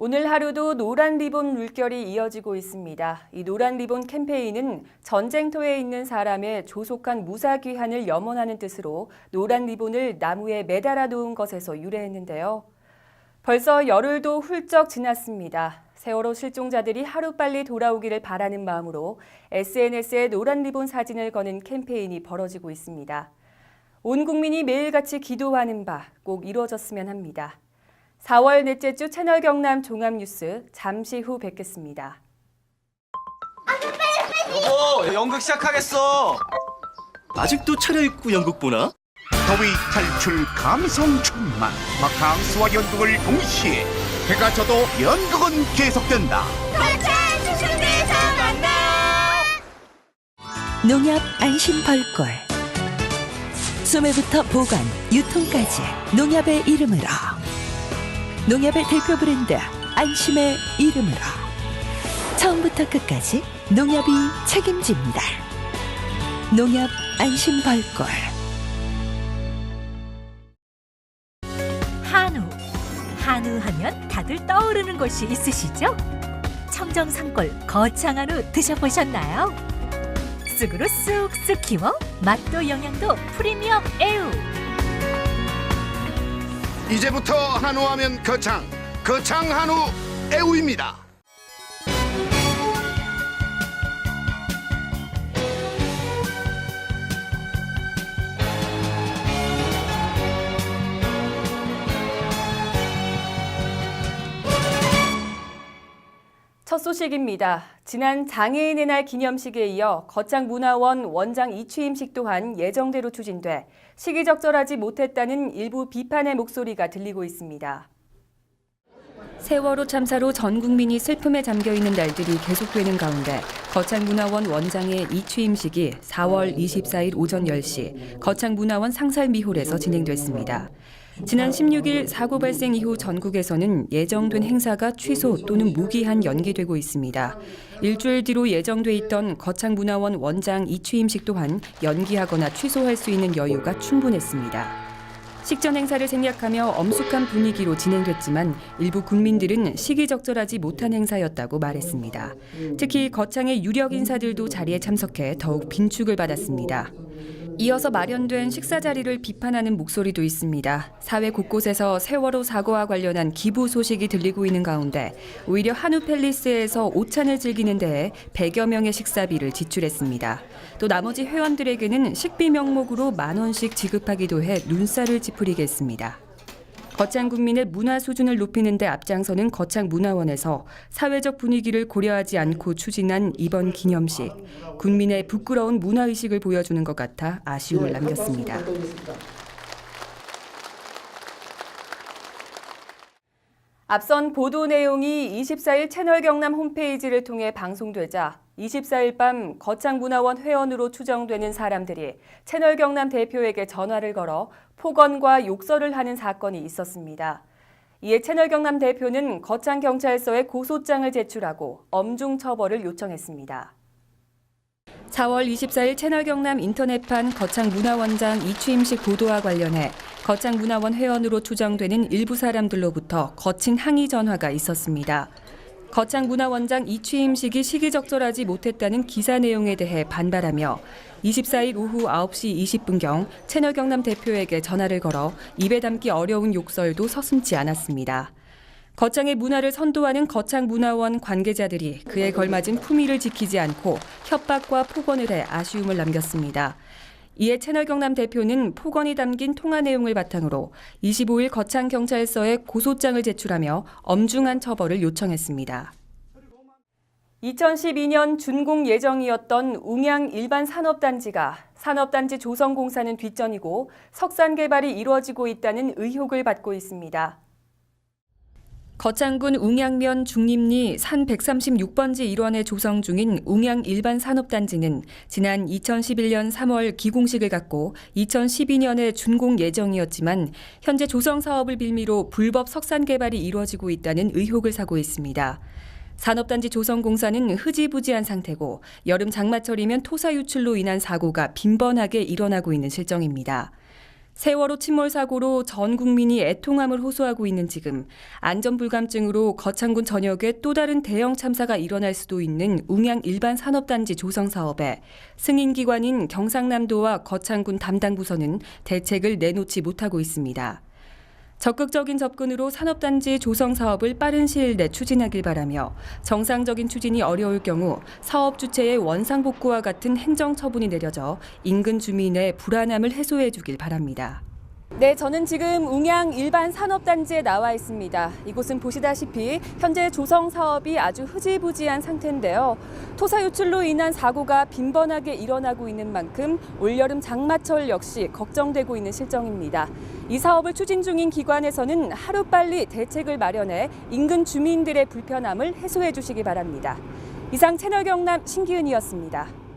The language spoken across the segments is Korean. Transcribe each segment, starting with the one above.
오늘 하루도 노란 리본 물결이 이어지고 있습니다. 이 노란 리본 캠페인은 전쟁터에 있는 사람의 조속한 무사귀환을 염원하는 뜻으로 노란 리본을 나무에 매달아 놓은 것에서 유래했는데요. 벌써 열흘도 훌쩍 지났습니다. 세월호 실종자들이 하루빨리 돌아오기를 바라는 마음으로 SNS에 노란 리본 사진을 거는 캠페인이 벌어지고 있습니다. 온 국민이 매일같이 기도하는 바 꼭 이루어졌으면 합니다. 4월 넷째 주 채널 경남 종합뉴스 잠시 후 뵙겠습니다. 여보, 연극 시작하겠어. 아직도 차려입고 연극 보나? 더위 탈출 감성 충만 바캉스와 연극을 동시에 해가 져도 연극은 계속된다. 주중대에서 만나. 농협 안심 벌꿀 소매부터 보관, 유통까지 농협의 이름으로 농협의 대표 브랜드 안심의 이름으로 처음부터 끝까지 농협이 책임집니다. 농협 안심 벌꿀. 한우 하면 다들 떠오르는 곳이 있으시죠? 청정산골 거창한우 드셔보셨나요? 쑥으로 쑥쑥 키워 맛도 영양도 프리미엄 애우. 이제부터 한우하면 거창 한우 애우입니다. 첫 소식입니다. 지난 장애인의 날 기념식에 이어 거창문화원 원장 이취임식 또한 예정대로 추진돼 시기적절하지 못했다는 일부 비판의 목소리가 들리고 있습니다. 세월호 참사로 전 국민이 슬픔에 잠겨 있는 날들이 계속되는 가운데 거창문화원 원장의 이취임식이 4월 24일 오전 10시 거창문화원 상설미홀에서 진행됐습니다. 지난 16일 사고 발생 이후 전국에서는 예정된 행사가 취소 또는 무기한 연기되고 있습니다. 일주일 뒤로 예정돼 있던 거창문화원 원장 이취임식 또한 연기하거나 취소할 수 있는 여유가 충분했습니다. 식전 행사를 생략하며 엄숙한 분위기로 진행됐지만 일부 국민들은 시기적절하지 못한 행사였다고 말했습니다. 특히 거창의 유력 인사들도 자리에 참석해 더욱 빈축을 받았습니다. 이어서 마련된 식사 자리를 비판하는 목소리도 있습니다. 사회 곳곳에서 세월호 사고와 관련한 기부 소식이 들리고 있는 가운데 오히려 한우 팰리스에서 오찬을 즐기는 데에 100여 명의 식사비를 지출했습니다. 또 나머지 회원들에게는 식비 명목으로 10,000원씩 지급하기도 해 눈살을 찌푸리게 했습니다. 거창 국민의 문화 수준을 높이는 데 앞장서는 거창문화원에서 사회적 분위기를 고려하지 않고 추진한 이번 기념식. 국민의 부끄러운 문화의식을 보여주는 것 같아 아쉬움을 남겼습니다. 앞선 보도 내용이 24일 채널 경남 홈페이지를 통해 방송되자 24일 밤 거창문화원 회원으로 추정되는 사람들이 채널 경남 대표에게 전화를 걸어 폭언과 욕설을 하는 사건이 있었습니다. 이에 채널 경남 대표는 거창경찰서에 고소장을 제출하고 엄중 처벌을 요청했습니다. 4월 24일 채널 경남 인터넷판 거창문화원장 이취임식 보도와 관련해 거창문화원 회원으로 추정되는 일부 사람들로부터 거친 항의 전화가 있었습니다. 거창문화원장 이취임식이 시기적절하지 못했다는 기사 내용에 대해 반발하며 24일 오후 9시 20분경 채널 경남 대표에게 전화를 걸어 입에 담기 어려운 욕설도 서슴지 않았습니다. 거창의 문화를 선도하는 거창문화원 관계자들이 그에 걸맞은 품위를 지키지 않고 협박과 폭언을 해 아쉬움을 남겼습니다. 이에 채널 경남 대표는 폭언이 담긴 통화 내용을 바탕으로 25일 거창경찰서에 고소장을 제출하며 엄중한 처벌을 요청했습니다. 2012년 준공 예정이었던 웅양 일반 산업단지가 산업단지 조성공사는 뒷전이고 석산 개발이 이루어지고 있다는 의혹을 받고 있습니다. 거창군 웅양면 중림리 산 136번지 일원에 조성 중인 웅양 일반 산업단지는 지난 2011년 3월 기공식을 갖고 2012년에 준공 예정이었지만 현재 조성 사업을 빌미로 불법 석산 개발이 이루어지고 있다는 의혹을 사고 있습니다. 산업단지 조성공사는 흐지부지한 상태고 여름 장마철이면 토사 유출로 인한 사고가 빈번하게 일어나고 있는 실정입니다. 세월호 침몰 사고로 전 국민이 애통함을 호소하고 있는 지금 안전불감증으로 거창군 전역에 또 다른 대형 참사가 일어날 수도 있는 웅양 일반 산업단지 조성 사업에 승인기관인 경상남도와 거창군 담당 부서는 대책을 내놓지 못하고 있습니다. 적극적인 접근으로 산업단지 조성 사업을 빠른 시일 내 추진하길 바라며 정상적인 추진이 어려울 경우 사업 주체의 원상복구와 같은 행정처분이 내려져 인근 주민의 불안함을 해소해 주길 바랍니다. 네, 저는 지금 웅양 일반 산업단지에 나와 있습니다. 이곳은 보시다시피 현재 조성 사업이 아주 흐지부지한 상태인데요. 토사 유출로 인한 사고가 빈번하게 일어나고 있는 만큼 올여름 장마철 역시 걱정되고 있는 실정입니다. 이 사업을 추진 중인 기관에서는 하루빨리 대책을 마련해 인근 주민들의 불편함을 해소해 주시기 바랍니다. 이상 채널 경남 신기은이었습니다.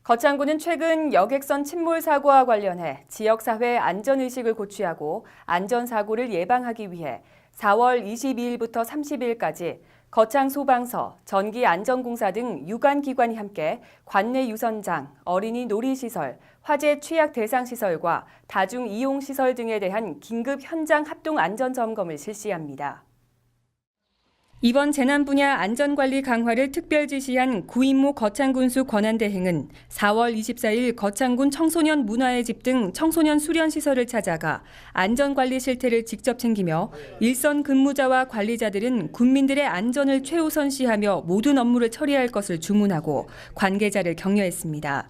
거창군은 최근 여객선 침몰 사고와 관련해 지역사회 안전의식을 고취하고 안전사고를 예방하기 위해 4월 22일부터 30일까지 거창소방서, 전기안전공사 등 유관기관이 함께 관내 유선장, 어린이 놀이시설, 화재 취약 대상 시설과 다중이용시설 등에 대한 긴급 현장 합동 안전점검을 실시합니다. 이번 재난 분야 안전관리 강화를 특별 지시한 구인모 거창군수 권한대행은 4월 24일 거창군 청소년 문화의 집 등 청소년 수련시설을 찾아가 안전관리 실태를 직접 챙기며 일선 근무자와 관리자들은 국민들의 안전을 최우선시하며 모든 업무를 처리할 것을 주문하고 관계자를 격려했습니다.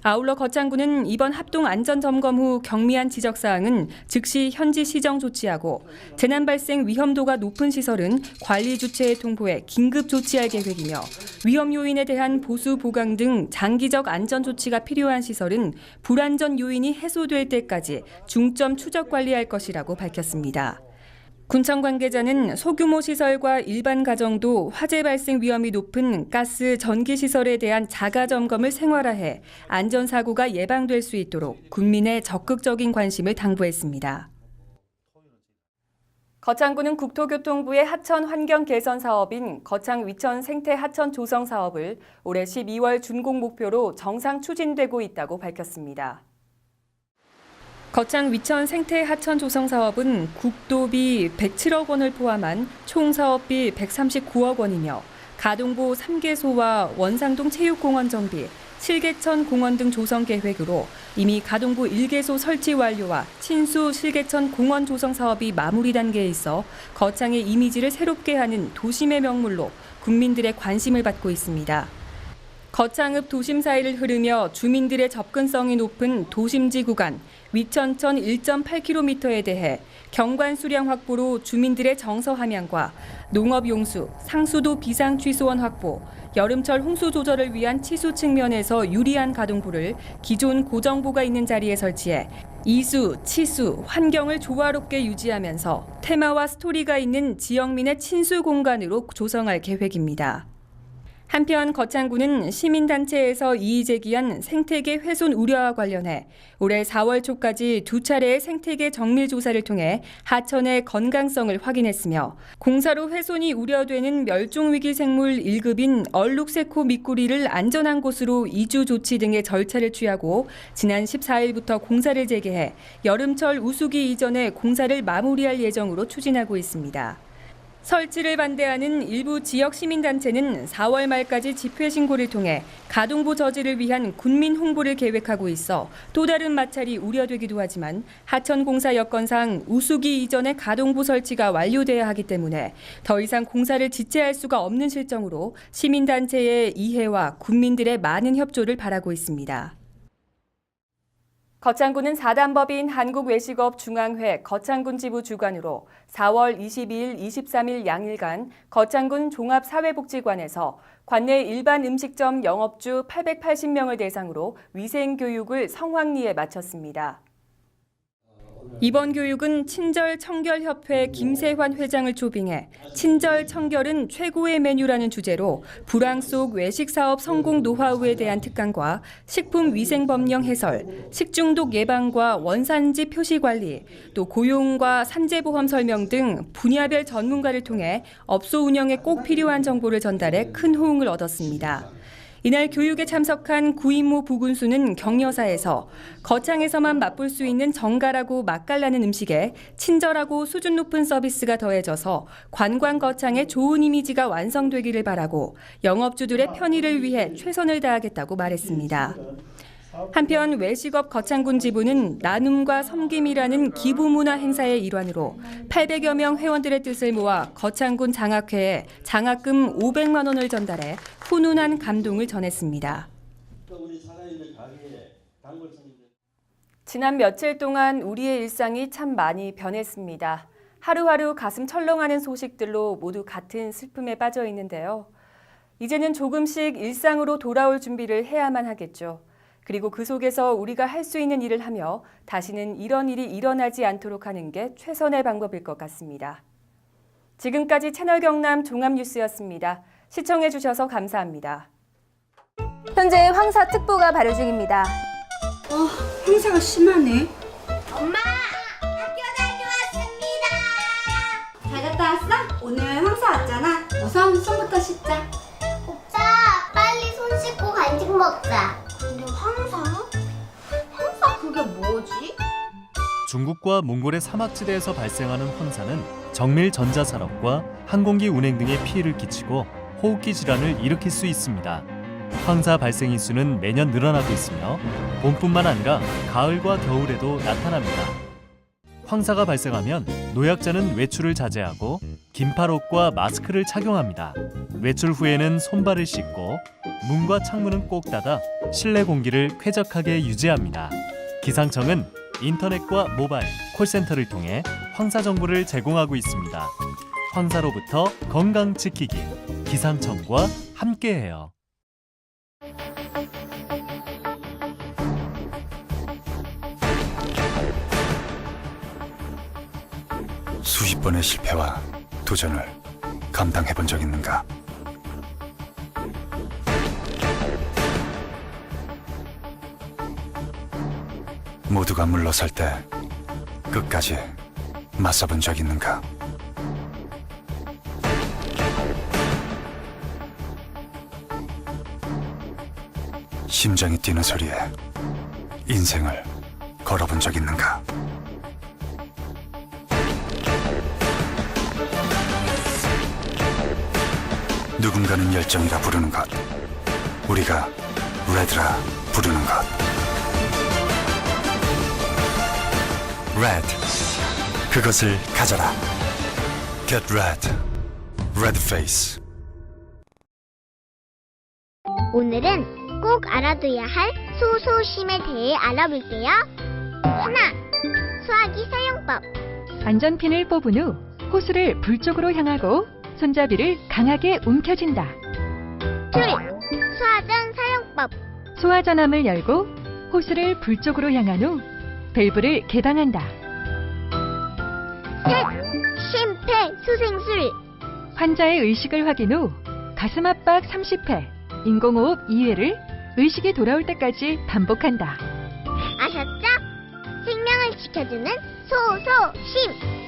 아울러 거창군은 이번 합동 안전점검 후 경미한 지적사항은 즉시 현지 시정 조치하고 재난 발생 위험도가 높은 시설은 관리 주체에 통보해 긴급 조치할 계획이며 위험 요인에 대한 보수 보강 등 장기적 안전 조치가 필요한 시설은 불안전 요인이 해소될 때까지 중점 추적 관리할 것이라고 밝혔습니다. 군청 관계자는 소규모 시설과 일반 가정도 화재 발생 위험이 높은 가스, 전기 시설에 대한 자가 점검을 생활화해 안전사고가 예방될 수 있도록 국민의 적극적인 관심을 당부했습니다. 거창군은 국토교통부의 하천 환경 개선 사업인 거창 위천 생태 하천 조성 사업을 올해 12월 준공 목표로 정상 추진되고 있다고 밝혔습니다. 거창 위천 생태 하천 조성 사업은 국도비 107억 원을 포함한 총 사업비 139억 원이며 가동보 3개소와 원상동 체육공원 정비, 실개천 공원 등 조성 계획으로 이미 가동보 1개소 설치 완료와 친수 실개천 공원 조성 사업이 마무리 단계에 있어 거창의 이미지를 새롭게 하는 도심의 명물로 국민들의 관심을 받고 있습니다. 거창읍 도심 사이를 흐르며 주민들의 접근성이 높은 도심지 구간 위천천 1.8km에 대해 경관 수량 확보로 주민들의 정서 함양과 농업 용수, 상수도 비상 취소원 확보, 여름철 홍수 조절을 위한 치수 측면에서 유리한 가동보를 기존 고정보가 있는 자리에 설치해 이수, 치수, 환경을 조화롭게 유지하면서 테마와 스토리가 있는 지역민의 친수 공간으로 조성할 계획입니다. 한편 거창군은 시민단체에서 이의 제기한 생태계 훼손 우려와 관련해 올해 4월 초까지 2차례의 생태계 정밀 조사를 통해 하천의 건강성을 확인했으며 공사로 훼손이 우려되는 멸종위기 생물 1급인 얼룩새코 미꾸리를 안전한 곳으로 이주 조치 등의 절차를 취하고 지난 14일부터 공사를 재개해 여름철 우수기 이전에 공사를 마무리할 예정으로 추진하고 있습니다. 설치를 반대하는 일부 지역 시민단체는 4월 말까지 집회 신고를 통해 가동보 저지를 위한 군민 홍보를 계획하고 있어 또 다른 마찰이 우려되기도 하지만 하천 공사 여건상 우수기 이전에 가동보 설치가 완료돼야 하기 때문에 더 이상 공사를 지체할 수가 없는 실정으로 시민단체의 이해와 국민들의 많은 협조를 바라고 있습니다. 거창군은 4단법인 한국외식업 중앙회 거창군 지부 주관으로 4월 22일, 23일 양일간 거창군 종합사회복지관에서 관내 일반 음식점 영업주 880명을 대상으로 위생교육을 성황리에 마쳤습니다. 이번 교육은 친절청결협회 김세환 회장을 초빙해 친절청결은 최고의 메뉴라는 주제로 불황 속 외식사업 성공 노하우에 대한 특강과 식품위생법령 해설, 식중독 예방과 원산지 표시 관리, 또 고용과 산재보험 설명 등 분야별 전문가를 통해 업소 운영에 꼭 필요한 정보를 전달해 큰 호응을 얻었습니다. 이날 교육에 참석한 구인모 부군수는 격려사에서 거창에서만 맛볼 수 있는 정갈하고 맛깔나는 음식에 친절하고 수준 높은 서비스가 더해져서 관광 거창의 좋은 이미지가 완성되기를 바라고 영업주들의 편의를 위해 최선을 다하겠다고 말했습니다. 한편 외식업 거창군 지부는 나눔과 섬김이라는 기부문화 행사의 일환으로 800여 명 회원들의 뜻을 모아 거창군 장학회에 장학금 500만 원을 전달해 훈훈한 감동을 전했습니다. 지난 며칠 동안 우리의 일상이 참 많이 변했습니다. 하루하루 가슴 철렁하는 소식들로 모두 같은 슬픔에 빠져 있는데요. 이제는 조금씩 일상으로 돌아올 준비를 해야만 하겠죠. 그리고 그 속에서 우리가 할 수 있는 일을 하며 다시는 이런 일이 일어나지 않도록 하는 게 최선의 방법일 것 같습니다. 지금까지 채널 경남 종합뉴스였습니다. 시청해주셔서 감사합니다. 현재 황사특보가 발효 중입니다. 황사가 심하네. 엄마! 학교 다녀왔습니다! 잘 갔다 왔어? 오늘 황사 왔잖아. 우선 손부터 씻자. 오빠, 빨리 손 씻고 간식 먹자. 근데 황사? 황사 그게 뭐지? 중국과 몽골의 사막지대에서 발생하는 황사는 정밀 전자산업과 항공기 운행 등에 피해를 끼치고 호흡기 질환을 일으킬 수 있습니다. 황사 발생 인수는 매년 늘어나고 있으며 봄뿐만 아니라 가을과 겨울에도 나타납니다. 황사가 발생하면 노약자는 외출을 자제하고 긴팔옷과 마스크를 착용합니다. 외출 후에는 손발을 씻고 문과 창문은 꼭 닫아 실내 공기를 쾌적하게 유지합니다. 기상청은 인터넷과 모바일, 콜센터를 통해 황사 정보를 제공하고 있습니다. 황사로부터 건강 지키기, 기상청과 함께해요. 수십 번의 실패와 도전을 감당해 본 적 있는가? 모두가 물러설 때 끝까지 맞서본 적 있는가? 심장이 뛰는 소리에 인생을 걸어본 적 있는가? 누군가는 열정이라 부르는 것, 우리가 레드라 부르는 것. 레드, 그것을 가져라. Get red, red face. 오늘은 꼭 알아둬야 할 소소심에 대해 알아볼게요. 하나, 소화기 사용법. 안전핀을 뽑은 후 호스를 불 쪽으로 향하고 손잡이를 강하게 움켜쥔다. 둘, 소화전 사용법. 소화전함을 열고 호스를 불 쪽으로 향한 후 밸브를 개방한다. 셋, 심폐소생술. 환자의 의식을 확인 후 가슴 압박 30회, 인공호흡 2회를 의식이 돌아올 때까지 반복한다. 아셨죠? 생명을 지켜주는 소소심.